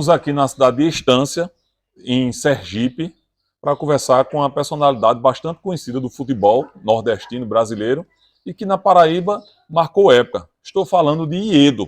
Estamos aqui na cidade de Estância, em Sergipe, para conversar com uma personalidade bastante conhecida do futebol nordestino brasileiro e que na Paraíba marcou época. Estou falando de Iedo,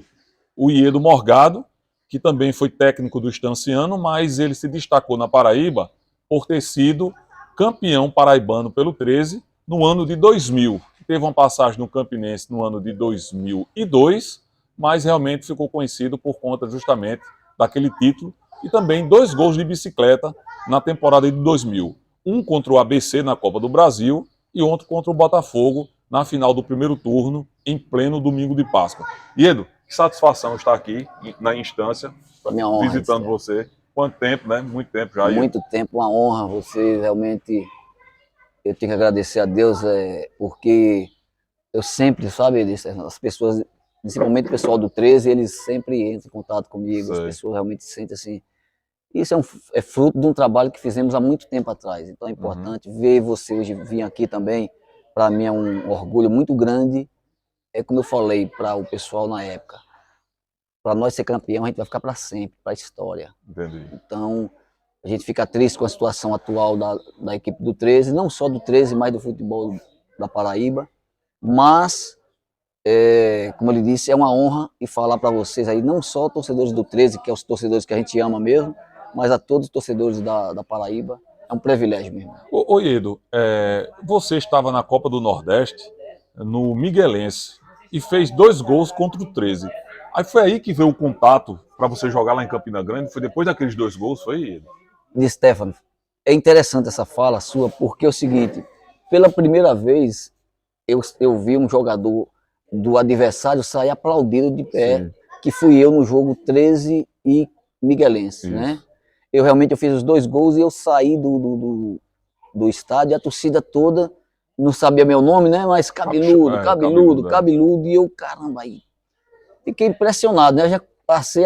o Iedo Morgado, que também foi técnico do Estanciano, mas ele se destacou na Paraíba por ter sido campeão paraibano pelo 13 no ano de 2000. Teve uma passagem no Campinense no ano de 2002, mas realmente ficou conhecido por conta justamente daquele título e também 2 gols de bicicleta na temporada de 2000. Um contra o ABC na Copa do Brasil e outro contra o Botafogo na final do primeiro turno, em pleno domingo de Páscoa. Iedo, que satisfação estar aqui na Instância, minha honra, visitando você. Quanto tempo, né? Muito tempo já. Muito tempo, uma honra. Você realmente, eu tenho que agradecer a Deus, porque eu sempre, sabe, as pessoas, principalmente o pessoal do 13, eles sempre entram em contato comigo. As pessoas realmente sentem assim. Isso é fruto de um trabalho que fizemos há muito tempo atrás. Então é importante ver você hoje vir aqui também. Para mim é um orgulho muito grande. É como eu falei para o pessoal na época. Para nós ser campeão, a gente vai ficar para sempre, para a história. Entendi. Então, a gente fica triste com a situação atual da equipe do 13, não só do 13, mas do futebol da Paraíba. Mas, como ele disse, é uma honra e falar para vocês aí, não só torcedores do 13, que é os torcedores que a gente ama mesmo, mas a todos os torcedores da Paraíba. É um privilégio mesmo. Ô Iedo, você estava na Copa do Nordeste, no Miguelense, e fez 2 gols contra o 13. Aí foi aí que veio o contato para você jogar lá em Campina Grande? Foi depois daqueles 2 gols, foi, Iedo? De Stefano, é interessante essa fala sua, porque é o seguinte, pela primeira vez eu vi um jogador do adversário sair aplaudido de pé, sim, que fui eu no jogo 13 e Miguelense, isso, né? Eu realmente fiz os 2 gols e eu saí do estádio, a torcida toda não sabia meu nome, né? Mas cabeludo, e eu, caramba, aí fiquei impressionado, né? Eu já passei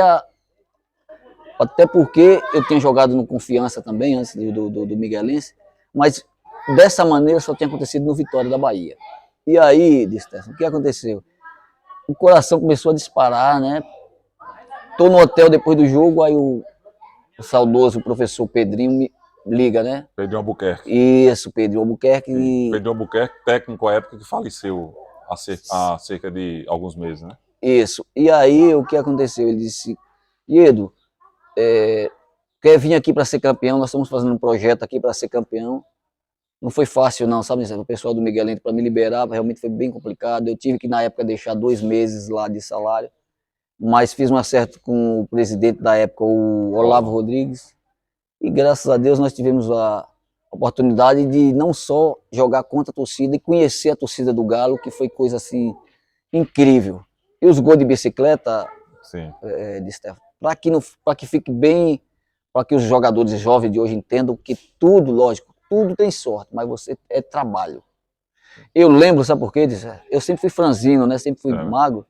até porque eu tinha jogado no Confiança também, antes do Miguelense, mas dessa maneira só tinha acontecido no Vitória da Bahia. E aí, Stefano, o que aconteceu? O coração começou a disparar, né? Tô no hotel depois do jogo, aí o saudoso professor Pedrinho me liga, né? Pedrinho Albuquerque. Isso, Pedrinho Albuquerque. Pedrinho Albuquerque, técnico à época que faleceu há cerca de alguns meses, né? Isso. E aí, o que aconteceu? Ele disse, Iedo, quer vir aqui para ser campeão? Nós estamos fazendo um projeto aqui para ser campeão. Não foi fácil não, sabe? O pessoal do Miguelento para me liberar realmente foi bem complicado. Eu tive que na época deixar 2 meses lá de salário, mas fiz um acerto com o presidente da época, o Olavo Rodrigues, e graças a Deus nós tivemos a oportunidade de não só jogar contra a torcida e conhecer a torcida do Galo, que foi coisa assim incrível. E os gols de bicicleta, de Stefano, para que fique bem, para que os jogadores jovens de hoje entendam que tudo, lógico, tudo tem sorte, mas você é trabalho. Eu lembro, sabe por quê? Eu sempre fui franzino, né? Sempre fui magro.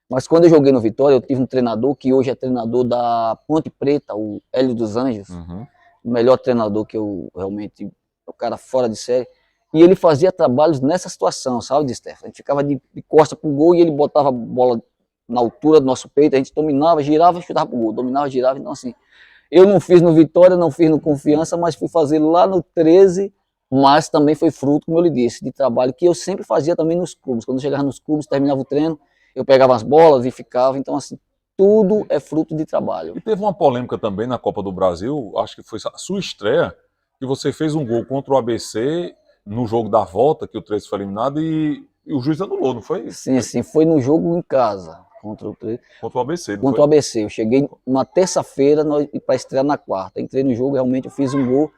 Mas quando eu joguei no Vitória, eu tive um treinador que hoje é treinador da Ponte Preta, o Hélio dos Anjos. O melhor treinador que eu realmente, o cara fora de série. E ele fazia trabalhos nessa situação, sabe, Stefano? A gente ficava de costa pro gol e ele botava a bola na altura do nosso peito, a gente dominava, girava e chutava pro gol. Dominava, girava, então assim... Eu não fiz no Vitória, não fiz no Confiança, mas fui fazer lá no 13, mas também foi fruto, como eu lhe disse, de trabalho que eu sempre fazia também nos clubes. Quando eu chegava nos clubes, terminava o treino, eu pegava as bolas e ficava. Então, assim, tudo é fruto de trabalho. E teve uma polêmica também na Copa do Brasil, acho que foi a sua estreia, que você fez um gol contra o ABC no jogo da volta, que o 13 foi eliminado, e o juiz anulou, não foi? Sim, foi no jogo em casa. Contra o ABC, não contra foi? o ABC. Eu cheguei na terça-feira para estrear na quarta. Entrei no jogo, realmente eu fiz um gol.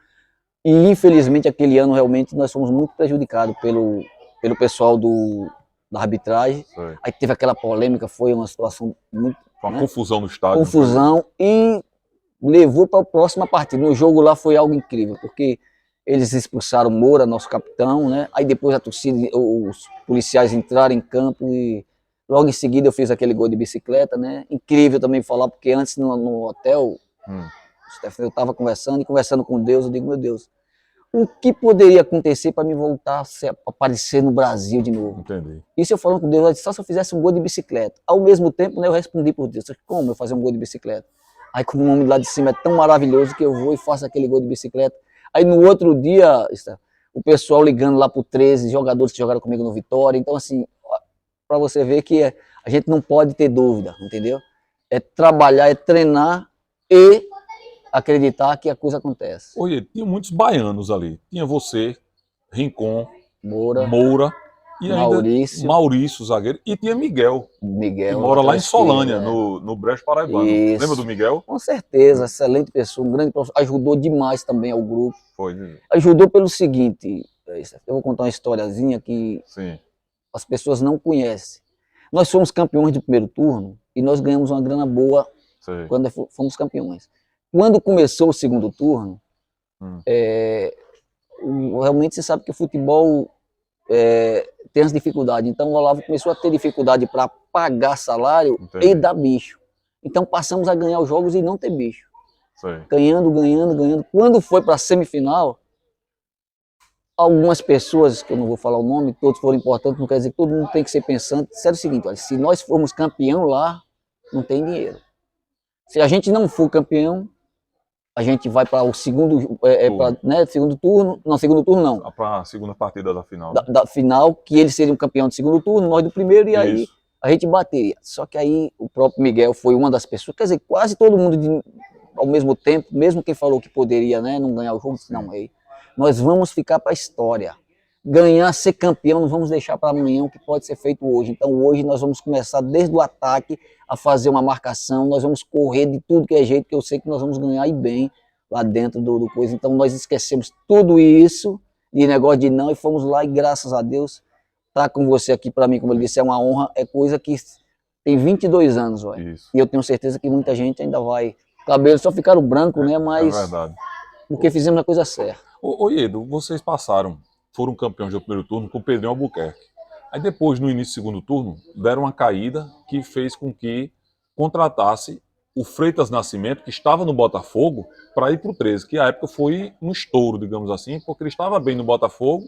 E infelizmente aquele ano realmente nós fomos muito prejudicados pelo pessoal da arbitragem. Aí teve aquela polêmica, foi uma situação muito... Foi uma confusão no estádio. Confusão e levou para a próxima partida. No jogo lá foi algo incrível, porque eles expulsaram o Moura, nosso capitão, né? Aí depois a torcida, os policiais entraram em campo e... Logo em seguida eu fiz aquele gol de bicicleta, né? Incrível também falar, porque antes no hotel, Stefano, eu estava conversando com Deus, eu digo, meu Deus, o que poderia acontecer para me voltar a aparecer no Brasil de novo? Entendi. Isso eu falando com Deus, só se eu fizesse um gol de bicicleta. Ao mesmo tempo, né, eu respondi por Deus, como eu fazer um gol de bicicleta? Aí como o homem lá de cima é tão maravilhoso que eu vou e faço aquele gol de bicicleta. Aí no outro dia, o pessoal ligando lá pro 13, jogadores que jogaram comigo no Vitória. Então assim, para você ver que a gente não pode ter dúvida, entendeu? É trabalhar, é treinar e acreditar que a coisa acontece. Oi, tinha muitos baianos ali. Tinha você, Rincon, Moura, Moura e ainda Maurício, Maurício, zagueiro, e tinha Miguel, que Miguel, mora lá lateral em esquerdo, Solânia, no Brejo Paraibano. Lembra do Isso, Miguel? com certeza, excelente pessoa, um grande professor, ajudou demais também ao grupo. Foi, Ajudou pelo seguinte, eu vou contar uma historiazinha que sim, as pessoas não conhecem. Nós fomos campeões do primeiro turno e nós ganhamos uma grana boa sei. quando fomos campeões. Quando começou o segundo turno, realmente você sabe que o futebol tem as dificuldades. Então o Olavo começou a ter dificuldade para pagar salário Entendi. e dar bicho. Então passamos a ganhar os jogos e não ter bicho. Sei. Ganhando, ganhando, ganhando. Quando foi para a semifinal, algumas pessoas, que eu não vou falar o nome, todos foram importantes, não quer dizer que todo mundo tem que ser pensante. Disseram o seguinte, olha, se nós formos campeão lá, não tem dinheiro. Se a gente não for campeão, a gente vai para o segundo, segundo turno, não, segundo turno não, Para a segunda partida da final. da final, que eles seriam campeão do segundo turno, nós do primeiro, e aí Isso. a gente bateria. Só que aí o próprio Miguel foi uma das pessoas, quer dizer, quase todo mundo ao mesmo tempo, mesmo quem falou que poderia, né, não ganhar o jogo, disse, não, aí nós vamos ficar para a história. Ganhar, ser campeão, não vamos deixar para amanhã o que pode ser feito hoje. Então hoje nós vamos começar desde o ataque a fazer uma marcação, nós vamos correr de tudo que é jeito, que eu sei que nós vamos ganhar e bem lá dentro do coisa. Então nós esquecemos tudo isso de negócio de não e fomos lá e graças a Deus estar com você aqui para mim, como ele disse, é uma honra, é coisa que tem 22 anos, olha. Isso. E eu tenho certeza que muita gente ainda vai, cabelos só ficaram brancos, né, mas É verdade. porque fizemos a coisa certa. Ô Edo, vocês foram campeões do primeiro turno com o Pedrinho Albuquerque. Aí depois, no início do segundo turno, deram uma caída que fez com que contratasse o Freitas Nascimento, que estava no Botafogo, para ir para o 13, que à época foi um estouro, digamos assim, porque ele estava bem no Botafogo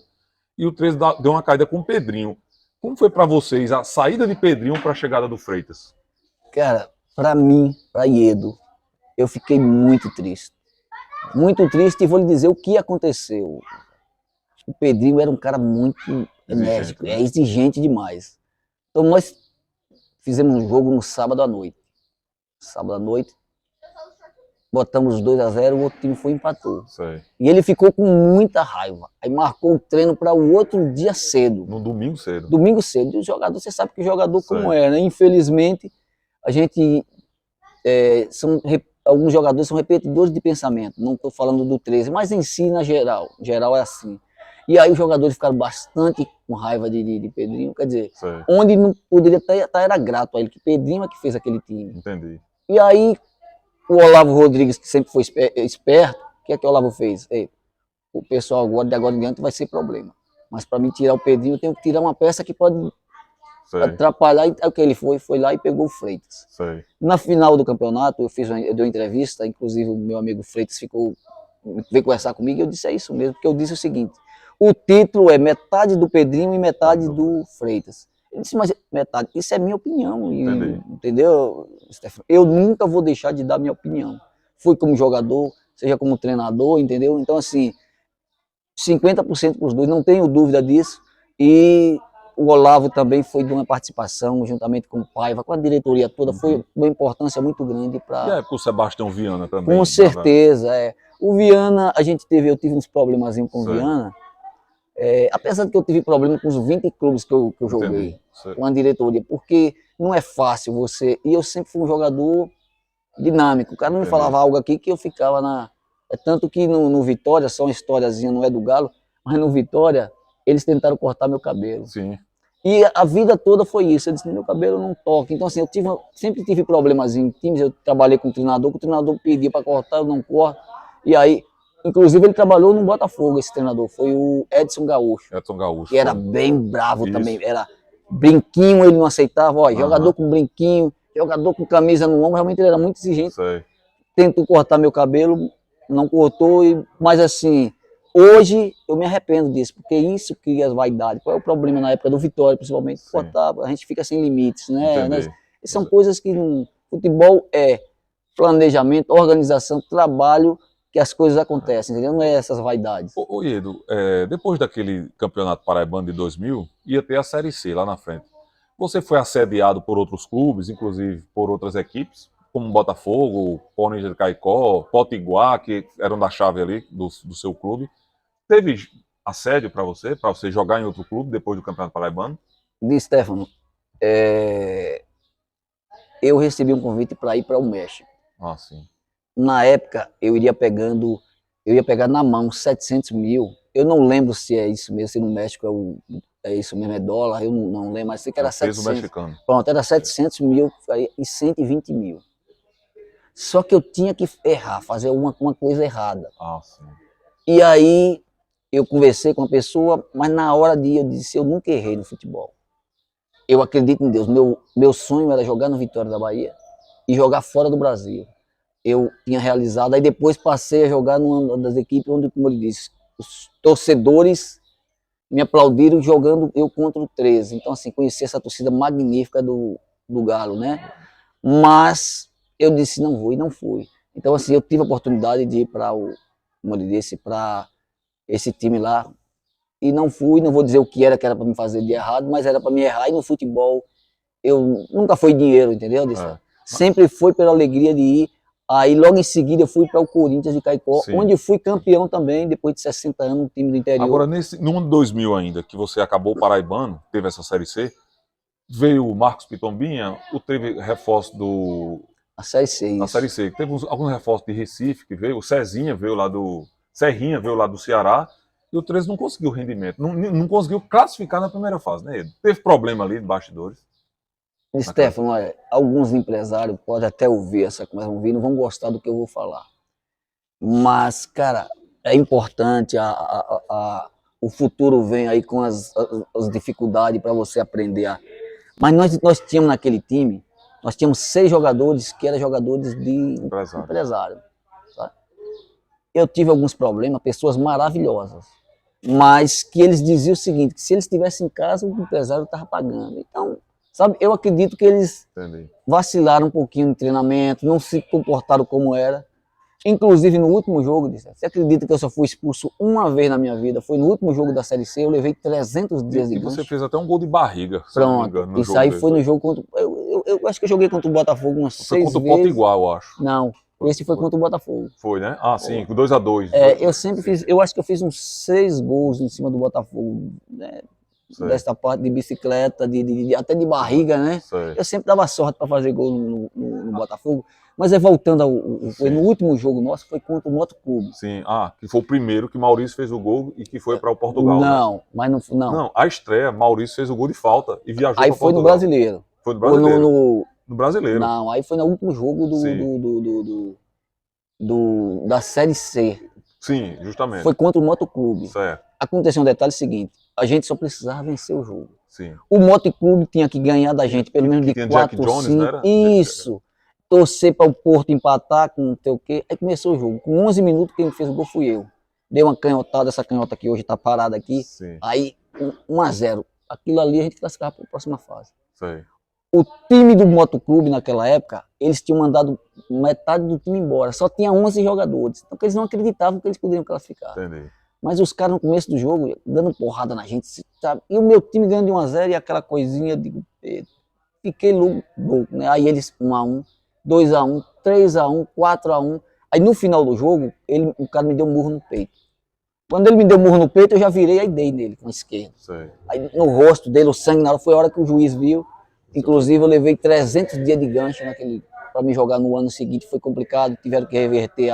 e o 13 deu uma caída com o Pedrinho. Como foi para vocês a saída de Pedrinho para a chegada do Freitas? Cara, para mim, para Iedo, eu fiquei muito triste. Muito triste e vou lhe dizer o que aconteceu. O Pedrinho era um cara muito enérgico, exigente demais. Então nós fizemos um jogo no sábado à noite. Sábado à noite, botamos 2-0, o outro time foi e empatou. Sei. E ele ficou com muita raiva. Aí marcou o treino para o outro dia cedo. No domingo cedo. Domingo cedo. E o jogador, você sabe que o jogador Sei. como é, né? Infelizmente, a gente alguns jogadores são repetidores de pensamento. Não estou falando do 13, mas em si, na geral. Em geral é assim. E aí os jogadores ficaram bastante com raiva de Pedrinho. Quer dizer, Sei. onde não poderia estar era grato a ele, que Pedrinho é que fez aquele time. Entendi. E aí o Olavo Rodrigues, que sempre foi esperto, o que é que o Olavo fez? Ei, o pessoal agora, de agora em diante, vai ser problema. Mas para mim tirar o Pedrinho, eu tenho que tirar uma peça que pode atrapalhar. E o que ele foi lá e pegou o Freitas. Sei. Na final do campeonato, eu dei uma entrevista, inclusive o meu amigo Freitas veio conversar comigo, e eu disse, é isso mesmo, porque eu disse o seguinte, o título é metade do Pedrinho e metade do Freitas. Ele disse, mas metade, isso é minha opinião, entendeu, Stefano? Eu nunca vou deixar de dar minha opinião. Fui como jogador, seja como treinador, entendeu? Então, assim, 50% para os dois, não tenho dúvida disso. E o Olavo também foi de uma participação, juntamente com o Paiva, com a diretoria toda, foi uma importância muito grande para... E a época o Sebastião Viana também. Com certeza, O Viana, eu tive uns problemas com o Viana, apesar de que eu tive problema com os 20 clubes que eu joguei, com a diretoria, porque não é fácil você... E eu sempre fui um jogador dinâmico, o cara não me falava algo aqui que eu ficava na... tanto que no Vitória, só uma historiazinha, não é do Galo, mas no Vitória, eles tentaram cortar meu cabelo. Sim. E a vida toda foi isso, eu disse, meu cabelo não toca. Então assim, sempre tive problemas em times, eu trabalhei com o treinador pedia para cortar, eu não corto. E aí, inclusive ele trabalhou no Botafogo, esse treinador, foi o Edson Gaúcho. Edson Gaúcho. Que era bem bravo também, era brinquinho, ele não aceitava, ó, jogador com brinquinho, jogador com camisa no ombro, realmente ele era muito exigente. Sei. Tentou cortar meu cabelo, não cortou, mas assim... Hoje eu me arrependo disso, porque isso cria as vaidades. Qual é o problema na época do Vitória, principalmente? Cortar, a gente fica sem limites, né? São coisas que no futebol planejamento, organização, trabalho, que as coisas acontecem, entendeu? Não é essas vaidades. Ô Iedo, depois daquele campeonato paraibano de 2000, ia ter a Série C lá na frente. Você foi assediado por outros clubes, inclusive por outras equipes, como Botafogo, Corinthians de Caicó, Potiguar, que eram da chave ali do seu clube. Teve assédio para você jogar em outro clube depois do Campeonato Paraibano? De Stefano, eu recebi um convite para ir para o México. Ah, sim. Na época, eu ia pegar na mão 700 mil. Eu não lembro se é isso mesmo, se no México é isso mesmo, é dólar, eu não lembro, mas sei que era Peso 700. mexicano. Pronto, era 700 mil e 120 mil. Só que eu tinha que errar, fazer uma coisa errada. Ah, sim. E aí eu conversei com a pessoa, mas na hora de ir, eu disse, eu nunca errei no futebol. Eu acredito em Deus. Meu sonho era jogar no Vitória da Bahia e jogar fora do Brasil. Eu tinha realizado, aí depois passei a jogar numa das equipes onde, como ele disse, os torcedores me aplaudiram jogando eu contra o 13. Então, assim, conheci essa torcida magnífica do Galo, né? Mas eu disse, não vou, e não fui. Então, assim, eu tive a oportunidade de ir para como ele disse, para esse time lá, e não fui, não vou dizer o que era para me fazer de errado, mas era para me errar, e no futebol, eu nunca foi dinheiro, entendeu? Sempre foi pela alegria de ir. Aí logo em seguida eu fui para o Corinthians de Caicó, Sim. onde fui campeão também, depois de 60 anos, no time do interior. Agora, no ano 2000 ainda, que você acabou o Paraibano, teve essa Série C, veio o Marcos Pitombinha, ou teve reforço A Série C, na isso. Série C? Teve alguns reforços de Recife que veio, o Serrinha veio lá do Ceará, e o 13 não conseguiu rendimento, não conseguiu classificar na primeira fase, né, Edu? Teve problema ali de bastidores. Stefano, olha, alguns empresários podem até ouvir essa conversa, não vão gostar do que eu vou falar. Mas, cara, é importante, o futuro vem aí com as dificuldades para você aprender. Mas nós tínhamos naquele time, nós tínhamos 6 jogadores que eram jogadores de empresário. Sabe? Eu tive alguns problemas, pessoas maravilhosas, mas que eles diziam o seguinte, que se eles estivessem em casa, o empresário estava pagando. Então, sabe, eu acredito que eles vacilaram um pouquinho no treinamento, não se comportaram como era. Inclusive no último jogo, você acredita que eu só fui expulso uma vez na minha vida? Foi no último jogo da Série C, eu levei 300 dias de gancho. Você fez até um gol de barriga, se Pronto, não me engano, no isso jogo aí desse. foi no jogo contra... Eu acho que eu joguei contra o Botafogo umas 6 vezes. Foi contra o Potiguar, eu acho. Não, esse foi contra o Botafogo. Foi, né? Ah, sim, 2-2. Eu sempre fiz, eu acho que eu fiz uns 6 gols em cima do Botafogo, né? Desta parte de bicicleta, até de barriga, né? Sei. Eu sempre dava sorte para fazer gol no Botafogo. Mas voltando no último jogo nosso, foi contra o Motoclube. Sim, que foi o primeiro que Maurício fez o gol e que foi para o Portugal, não, né? Mas não. Não, a estreia, Maurício fez o gol de falta e viajou para Aí Portugal. foi no Brasileiro. Foi no Brasileiro. No Brasileiro. Não, aí foi no último jogo da Série C. Sim, justamente. Foi contra o Motoclube. Certo. Aconteceu um detalhe seguinte, a gente só precisava vencer o jogo. Sim. O Motoclube tinha que ganhar da gente pelo menos de 4 ou 5. Né? Isso. Torcer para o Porto empatar com não sei o quê. Aí começou o jogo. Com 11 minutos, quem fez o gol fui eu. Dei uma canhotada, essa canhota que hoje está parada aqui. Sim. Aí 1-0. Aquilo ali a gente classificava para a próxima fase. Sei. O time do Motoclube naquela época, eles tinham mandado metade do time embora. Só tinha 11 jogadores. Então eles não acreditavam que eles poderiam classificar. Entendi. Mas os caras no começo do jogo, dando porrada na gente, sabe? E o meu time ganhando de 1-0 e aquela coisinha, eu digo, fiquei louco, né? Aí eles 1-1, 2-1, 3-1, 4-1. Aí no final do jogo, o cara me deu um murro no peito. Quando ele me deu um murro no peito, eu já virei e dei nele com a esquerda. Sei. Aí no rosto dele, o sangue na hora, foi a hora que o juiz viu. Inclusive eu levei 300 dias de gancho para me jogar no ano seguinte, foi complicado, tiveram que reverter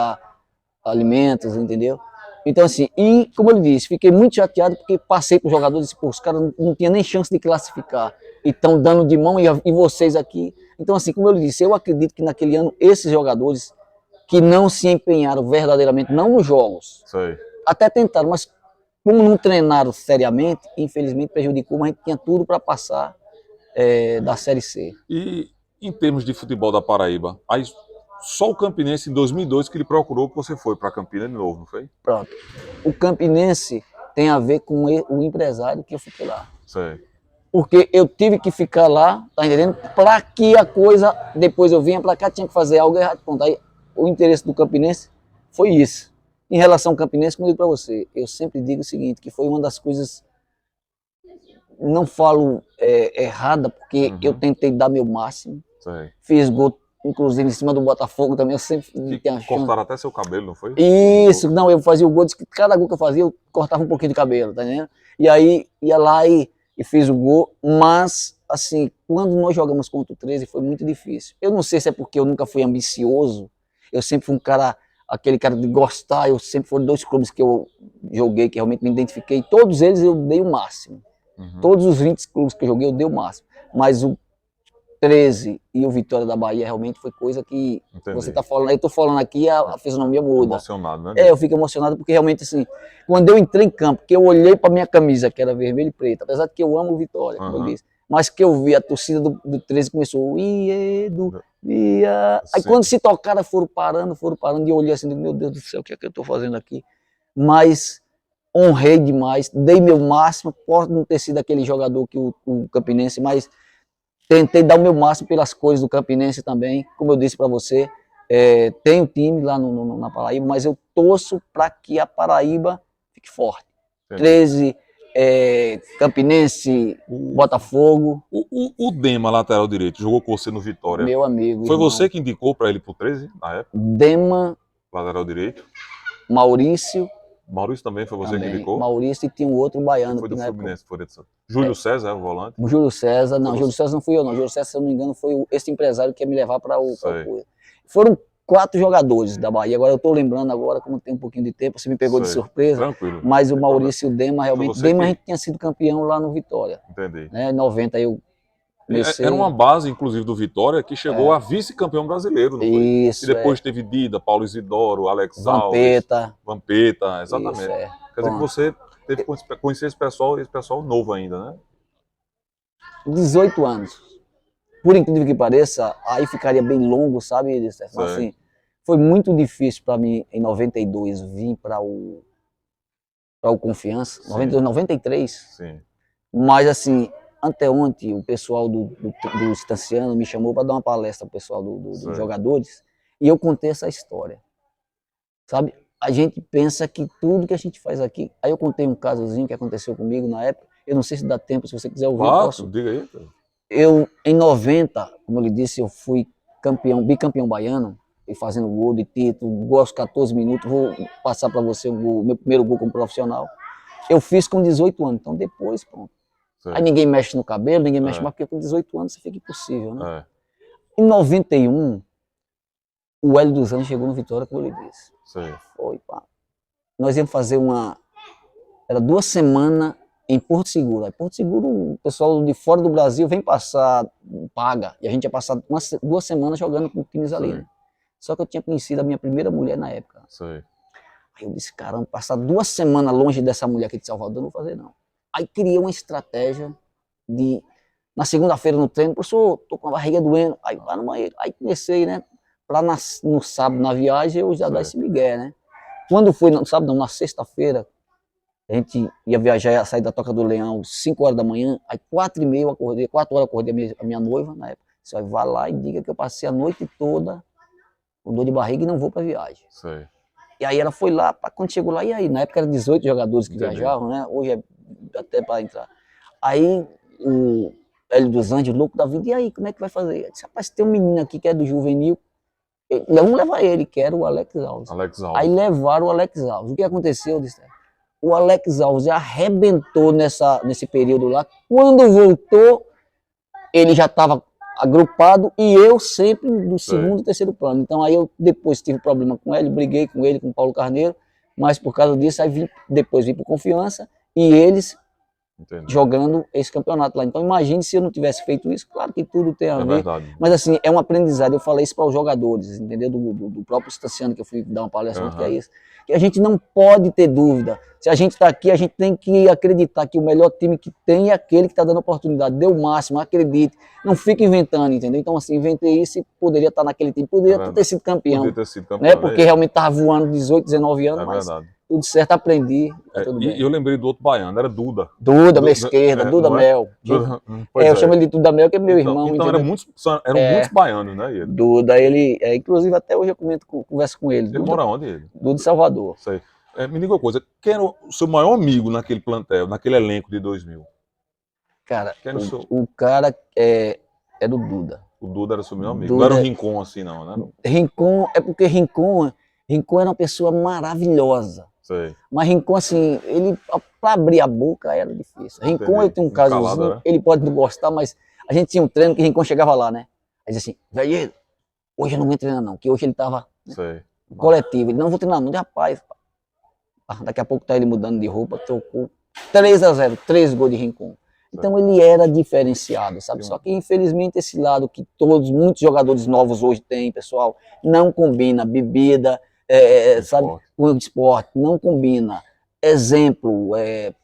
alimentos, entendeu? Então assim, e como ele disse, fiquei muito chateado porque passei para os jogadores e disse, pô, os caras não tinham nem chance de classificar. E estão dando de mão e vocês aqui. Então assim, como eu disse, eu acredito que naquele ano esses jogadores que não se empenharam verdadeiramente, não nos jogos, sei, até tentaram, mas como não treinaram seriamente, infelizmente prejudicou, mas a gente tinha tudo para passar da Série C. E em termos de futebol da Paraíba, aí só o Campinense em 2002 que ele procurou que você foi para Campina de novo, não foi? Pronto. O Campinense tem a ver com o empresário que eu fiquei lá. Sei. Porque eu tive que ficar lá, tá entendendo? Para que a coisa, depois eu vinha para cá, tinha que fazer algo errado. Pronto, aí o interesse do Campinense foi isso. Em relação ao Campinense, como eu digo para você, eu sempre digo o seguinte, que foi uma das coisas, não falo errada, porque eu tentei dar meu máximo. Sei. Fiz gol, inclusive em cima do Botafogo também, eu sempre tenho a chance. Cortaram até seu cabelo, não foi? Isso, não, eu fazia o gol, cada gol que eu fazia, eu cortava um pouquinho de cabelo, tá entendendo? E aí ia lá e fiz o gol, mas, assim, quando nós jogamos contra o 13 foi muito difícil. Eu não sei se é porque eu nunca fui ambicioso, eu sempre fui um cara, aquele cara de gostar, eu sempre foram 2 clubes que eu joguei, que realmente me identifiquei, todos eles eu dei o máximo. Todos os 20 clubes que eu joguei eu dei o máximo, mas o 13 e o Vitória da Bahia realmente foi coisa que você tá falando, eu tô falando aqui, a fisionomia muda. Emocionado, né? Eu fico emocionado porque realmente assim, quando eu entrei em campo, que eu olhei para minha camisa, que era vermelho e preto, apesar de que eu amo o Vitória, como eu disse, mas que eu vi a torcida do 13 começou, Iedo, ia. Aí quando se tocaram, foram parando, e eu olhei assim, meu Deus do céu, o que é que eu tô fazendo aqui? Mas honrei demais, dei meu máximo, pode não ter sido aquele jogador que o Campinense, mas tentei dar o meu máximo pelas cores do Campinense também, como eu disse para você, tenho time lá na Paraíba, mas eu torço para que a Paraíba fique forte. Entendi. 13, Campinense, Botafogo. O Dema, lateral direito, jogou com você no Vitória. Meu amigo. Foi irmão. Você que indicou para ele pro 13 na época? Dema. Lateral direito. Maurício. Maurício também foi você que indicou? Maurício, e tinha um outro baiano. Foi do Fluminense, foi de Júlio César, o volante? Júlio César, não, Júlio César não fui eu não. Júlio César, se eu não me engano, foi esse empresário que ia me levar para o coisa. Foram 4 jogadores da Bahia, agora eu estou lembrando agora, como tem um pouquinho de tempo, você me pegou de surpresa. Tranquilo. Mas o Maurício e o Dema, realmente, Dema a gente tinha sido campeão lá no Vitória. Entendi. Em 90 eu comecei... Era uma base, inclusive, do Vitória, que chegou a vice-campeão brasileiro, não foi? Isso, e depois teve Dida, Paulo Isidoro, Alex Vampeta. Alves. Vampeta, exatamente. Isso, Quer dizer que você teve que conhecer esse pessoal novo ainda, né? 18 anos. Por incrível que pareça, aí ficaria bem longo, sabe, mas, assim, foi muito difícil para mim, em 92, vir para o Confiança. 92, 93. Sim. Mas, assim, anteontem, o pessoal do Estanciano me chamou para dar uma palestra pro pessoal dos jogadores, e eu contei essa história. Sabe? A gente pensa que tudo que a gente faz aqui... Aí eu contei um casozinho que aconteceu comigo na época, eu não sei se dá tempo, se você quiser ouvir. Posso? Diga aí. Eu, em 90, como eu lhe disse, eu fui bicampeão baiano, e fazendo gol de título, gol aos 14 minutos, vou passar para você o meu primeiro gol como profissional. Eu fiz com 18 anos, então depois, pronto. Aí ninguém mexe no cabelo, ninguém mexe mais, porque com 18 anos você fica impossível, né? Em 91, o Hélio dos Anjos chegou no Vitória, como ele disse. Foi, pá. Nós íamos fazer era 2 semanas em Porto Seguro. Aí Porto Seguro, o pessoal de fora do Brasil vem passar, paga, e a gente ia passar 2 semanas jogando com times ali, né? Só que eu tinha conhecido a minha primeira mulher na época. Aí eu disse, caramba, passar 2 semanas longe dessa mulher aqui de Salvador, eu não vou fazer não. Aí criei uma estratégia de, na segunda-feira no treino, professor, tô com a barriga doendo, aí vai no banheiro. Aí comecei, né, pra no sábado na viagem eu já dar esse migué, né. Quando foi, no sábado não, na sexta-feira, a gente ia viajar, ia sair da Toca do Leão 5 horas da manhã, aí 4h30 eu acordei, 4 horas eu acordei a minha noiva na época. Você vai lá e diga que eu passei a noite toda com dor de barriga e não vou pra viagem. E aí ela foi lá, quando chegou lá, e aí? Na época eram 18 jogadores que viajavam, né? Hoje é até para entrar. Aí o Hélio dos Anjos, louco da vida, e aí, como é que vai fazer? Eu disse, rapaz, tem um menino aqui que é do juvenil, vamos levar ele, que era o Alex Alves. Aí levaram o Alex Alves. O que aconteceu? Eu disse, o Alex Alves arrebentou nesse período lá. Quando voltou, ele já estava agrupado e eu sempre do segundo e terceiro plano. Então aí eu depois tive problema com ele, briguei com ele, com o Paulo Carneiro, mas por causa disso aí depois vim para Confiança e eles jogando esse campeonato lá. Então imagine se eu não tivesse feito isso, claro que tudo tem a ver, verdade. Mas assim, é um aprendizado, eu falei isso para os jogadores, entendeu? Do próprio Estanciano, que eu fui dar uma palestra, que é isso, que a gente não pode ter dúvida. Se a gente está aqui, a gente tem que acreditar que o melhor time que tem é aquele que está dando oportunidade, dê o máximo, acredite, não fique inventando, entendeu? Então assim, inventei isso e poderia estar naquele time, poderia ter sido campeão, poderia ter sido campeão, né? Porque realmente estava voando 18, 19 anos, mas tudo certo, aprendi, tá tudo E bem. eu lembrei do outro baiano, era Duda. Duda, minha esquerda, Duda Não é? Mel. Pois Eu é. chamo ele de Duda Mel, que é meu irmão, Então entendeu? eram muitos baianos, né, ele? Duda, ele, inclusive até hoje eu comento, converso com ele. Ele Duda, mora onde, ele? Duda de Salvador. Sei. Me diga uma coisa, quem era o seu maior amigo naquele plantel, naquele elenco de 2000? Cara, Quem era o seu... o cara é do Duda. O Duda era seu meu amigo. Não era um Duda, Rincon assim, não, né? Rincon, é porque Rincon era uma pessoa maravilhosa. Sei. Mas Rincon, assim, ele, pra abrir a boca era difícil. Rincon, Entendi. eu tenho um Encalado, casozinho, né? ele pode não gostar, mas a gente tinha um treino que Rincon chegava lá, né? Aí dizia assim, velho, hoje eu não vou treinar não, que hoje ele tava Sei. coletivo. Ele, não vou treinar não, rapaz. Daqui a pouco tá ele mudando de roupa, trocou 3-0, 3 gols de Rincon. Então ele era diferenciado, sabe? Só que infelizmente esse lado que muitos jogadores novos hoje têm, pessoal, não combina bebida, sabe? Com o esporte, não combina. Exemplo,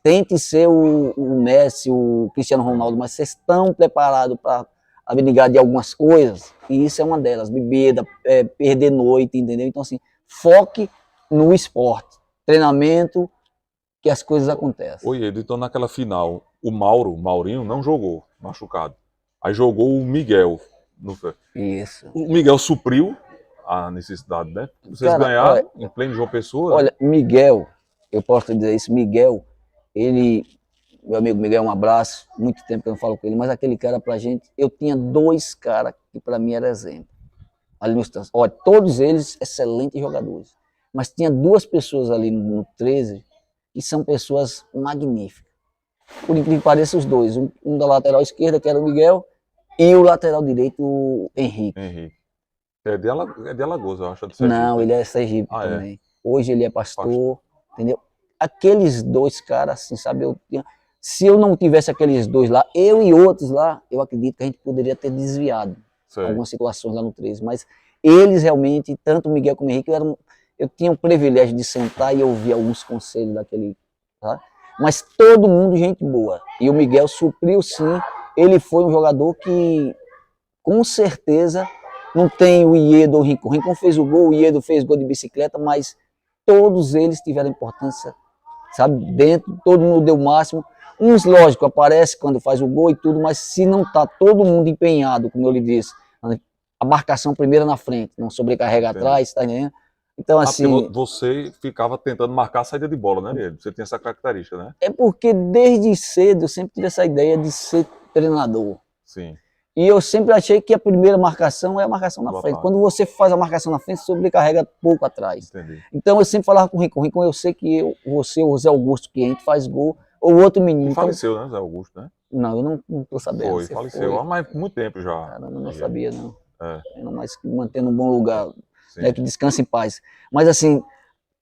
tente ser o Messi, o Cristiano Ronaldo, mas vocês estão preparados para abnegar de algumas coisas, e isso é uma delas, bebida, perder noite, entendeu? Então assim, foque no esporte, treinamento, que as coisas acontecem. Oi, Edu, então naquela final, o Maurinho, não jogou, machucado. Aí jogou o Miguel. Isso. O Miguel supriu a necessidade, né? Vocês Cara, ganharam em pleno João Pessoa. Olha, Miguel, eu posso te dizer isso, Miguel, meu amigo Miguel, um abraço, muito tempo que eu não falo com ele, mas aquele cara pra gente, eu tinha 2 caras que pra mim era exemplo. Ali no Estância. Olha, todos eles excelentes jogadores, mas tinha 2 pessoas ali no 13 que são pessoas magníficas. Por incrível que pareça, os dois, um da lateral esquerda, que era o Miguel, e o lateral direito, o Henrique. Henrique. É de Alagoas, eu acho, de Sergipe. Não, né? ele é Sergipe Ah, também. Hoje ele é pastor, entendeu? Aqueles 2 caras, assim, sabe? Se eu não tivesse aqueles 2 lá, eu e outros lá, eu acredito que a gente poderia ter desviado algumas situações lá no 13. Mas eles realmente, tanto o Miguel como o Henrique, eu tinha o privilégio de sentar e ouvir alguns conselhos daquele, tá? Mas todo mundo gente boa. E o Miguel supriu sim. Ele foi um jogador que, com certeza, não tem o Iedo ou o Rincon. O Rincon fez o gol, o Iedo fez gol de bicicleta, mas todos eles tiveram importância, sabe? Dentro, todo mundo deu o máximo. Uns, lógico, aparece quando faz o gol e tudo, mas se não tá todo mundo empenhado, como eu lhe disse, a marcação primeira na frente, não sobrecarrega atrás, tá entendendo? Então, assim... Você ficava tentando marcar a saída de bola, né, Iedo? Você tem essa característica, né? É porque desde cedo eu sempre tive essa ideia de ser treinador. Sim. E eu sempre achei que a primeira marcação é a marcação na frente. Quando você faz a marcação na frente, você sobrecarrega pouco atrás. Entendi. Então eu sempre falava com o Rincon, eu sei que você, o Zé Augusto, que a gente faz gol, ou outro menino. E faleceu, né, Zé Augusto, né? Não, eu não tô sabendo. Faleceu. Mas muito tempo já. Caramba, eu não sabia, não. É. Mas mantendo um bom lugar, né, que descanse em paz. Mas assim,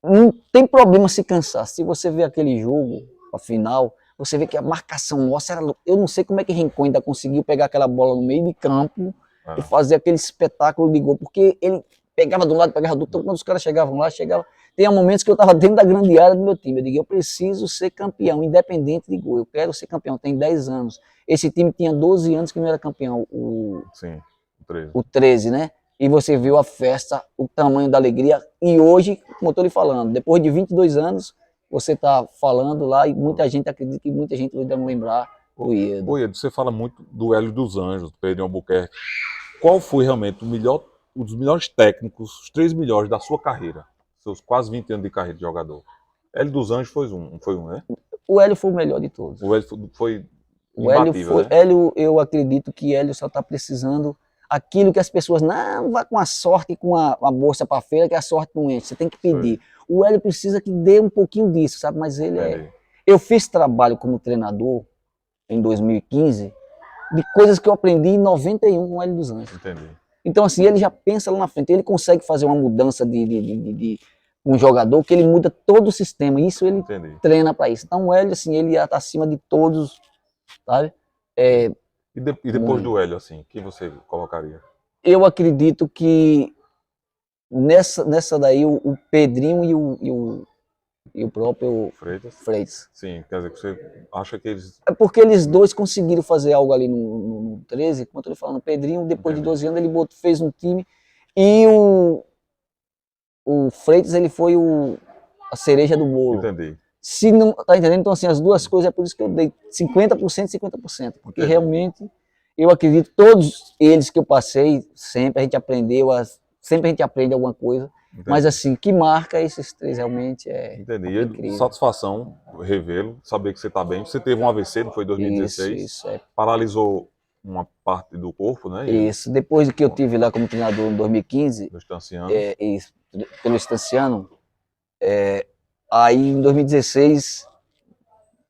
não tem problema se cansar. Se você vê aquele jogo, a final, você vê que a marcação nossa era... Eu não sei como é que Rincon ainda conseguiu pegar aquela bola no meio de campo e fazer aquele espetáculo de gol, porque ele pegava de um lado, pegava do outro, quando os caras chegavam lá, Tem momentos que eu estava dentro da grande área do meu time, eu digo, eu preciso ser campeão, independente de gol, eu quero ser campeão, tem 10 anos. Esse time tinha 12 anos que não era campeão, Sim, o 13. O 13, né? E você viu a festa, o tamanho da alegria, e hoje, como eu estou lhe falando, depois de 22 anos, você está falando lá e muita gente acredita que muita gente ainda não lembrar do Iedo. Ô Iedo, você fala muito do Hélio dos Anjos, do Pedro Albuquerque. Qual foi realmente um dos melhores técnicos, os 3 melhores da sua carreira? Seus quase 20 anos de carreira de jogador. Hélio dos Anjos foi um, né? O Hélio foi o melhor de todos. O Hélio foi imbatível, né? Hélio, eu acredito que Hélio só está precisando aquilo que as pessoas, não vai com a sorte, com a bolsa para feira, que a sorte não enche, você tem que pedir. O Hélio precisa que dê um pouquinho disso, sabe? Mas ele Eu fiz trabalho como treinador em 2015 de coisas que eu aprendi em 91 com o Hélio dos Anjos. Entendi. Então, assim, ele já pensa lá na frente, ele consegue fazer uma mudança de um jogador que ele muda todo o sistema, isso ele treina para isso. Então, o Hélio, assim, ele está acima de todos, sabe? E depois do Hélio, assim, quem você colocaria? Eu acredito que nessa daí o Pedrinho e o próprio Freitas. Sim, quer dizer que você acha que eles... É porque eles dois conseguiram fazer algo ali no 13, como eu estou falando, o Pedrinho, depois de 12 anos, ele fez um time, e o Freitas, ele foi a cereja do bolo. Entendi. Se não, tá entendendo? Então, assim, as duas coisas, é por isso que eu dei 50% e 50%. Porque Entendi. realmente, eu acredito, todos eles que eu passei, sempre a gente aprendeu, sempre a gente aprende alguma coisa. Entendi. Mas, assim, que marca esses três realmente Entendi. é E incrível. satisfação revê-lo, saber que você está bem. Você teve um AVC, não foi em 2016? Isso, Paralisou uma parte do corpo, né? isso. Depois que eu tive lá como treinador em 2015, Do estanciano. isso, pelo Estanciano, aí em 2016,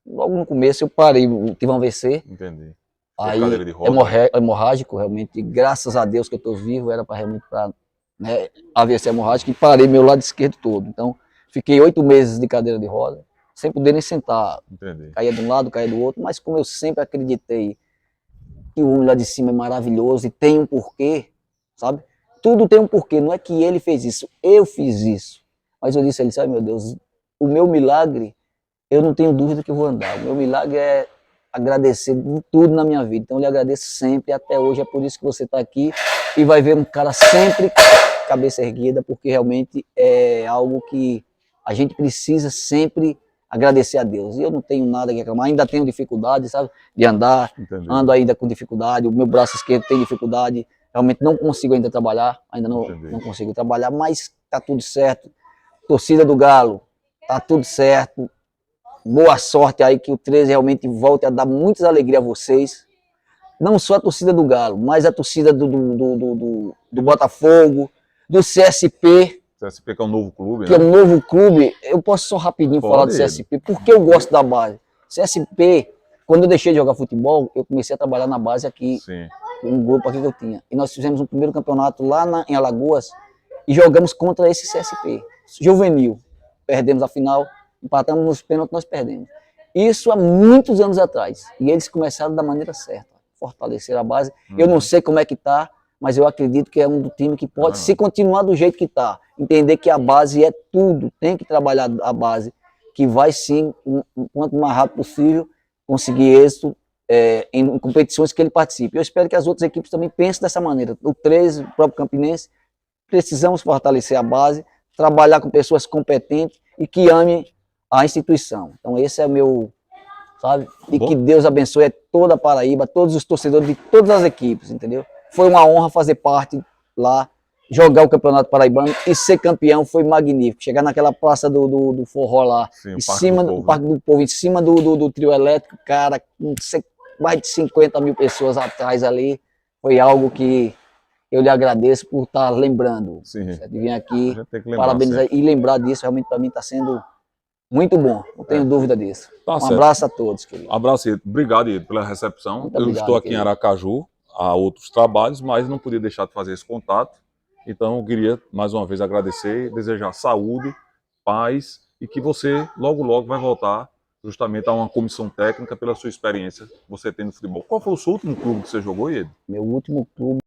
logo no começo eu parei, tive um AVC. Entendi. Foi Aí, cadeira de roda. hemorrágico, realmente, graças a Deus que eu estou vivo, era para realmente para, né, AVC hemorrágico, e parei meu lado esquerdo todo. Então, fiquei 8 meses de cadeira de roda, sem poder nem sentar. Entendi. Caía de um lado, caía do outro, mas como eu sempre acreditei que o homem lá de cima é maravilhoso e tem um porquê, sabe? Tudo tem um porquê, não é que ele fez isso, eu fiz isso. Mas eu disse a ele, sabe, meu Deus, o meu milagre, eu não tenho dúvida que eu vou andar. O meu milagre é agradecer de tudo na minha vida. Então eu lhe agradeço sempre, até hoje. É por isso que você está aqui e vai ver um cara sempre cabeça erguida, porque realmente é algo que a gente precisa sempre agradecer a Deus. E eu não tenho nada que reclamar, ainda tenho dificuldade, sabe, de andar, Entendi. ando ainda com dificuldade, o meu braço esquerdo tem dificuldade, realmente não consigo ainda trabalhar, ainda não consigo trabalhar, mas está tudo certo. Torcida do Galo, tá tudo certo. Boa sorte aí, que o 13 realmente volte a dar muitas alegrias a vocês. Não só a torcida do Galo, mas a torcida do Botafogo, do CSP, CSP que é um novo clube, que é né? um novo clube. Eu posso só rapidinho falar do CSP, porque eu gosto da base. CSP, quando eu deixei de jogar futebol, eu comecei a trabalhar na base aqui, Sim. um grupo aqui que eu tinha. E nós fizemos um primeiro campeonato lá em Alagoas e jogamos contra esse CSP, juvenil. Perdemos a final, empatamos nos pênaltis, nós perdemos. Isso há muitos anos atrás. E eles começaram da maneira certa, fortalecer a base. Eu não sei como é que tá, mas eu acredito que é um do time que pode, se continuar do jeito que tá, entender que a base é tudo, tem que trabalhar a base, que vai sim, o quanto mais rápido possível, conseguir êxito em competições que ele participe. Eu espero que as outras equipes também pensem dessa maneira. O 13, o próprio Campinense, precisamos fortalecer a base, trabalhar com pessoas competentes e que amem a instituição. Então esse é o meu, sabe? E que Deus abençoe toda a Paraíba, todos os torcedores de todas as equipes, entendeu? Foi uma honra fazer parte lá, jogar o Campeonato Paraibano e ser campeão, foi magnífico. Chegar naquela praça do Forró lá, Sim, em cima do Parque do Povo, em cima do trio elétrico, cara, com mais de 50 mil pessoas atrás ali, foi algo que eu lhe agradeço por estar lembrando. Sim. De vir aqui, parabenizar e lembrar disso, realmente para mim está sendo muito bom, não tenho dúvida disso. Tá certo. Abraço a todos, querido. Abraço, Iedo. Obrigado, Iedo, pela recepção. Muito obrigado, estou aqui querido. em Aracaju, há outros trabalhos, mas não podia deixar de fazer esse contato. Então, eu queria, mais uma vez, agradecer, desejar saúde, paz e que você, logo, logo, vai voltar justamente a uma comissão técnica pela sua experiência que você tem no futebol. Qual foi o seu último clube que você jogou, Iedo? Meu último clube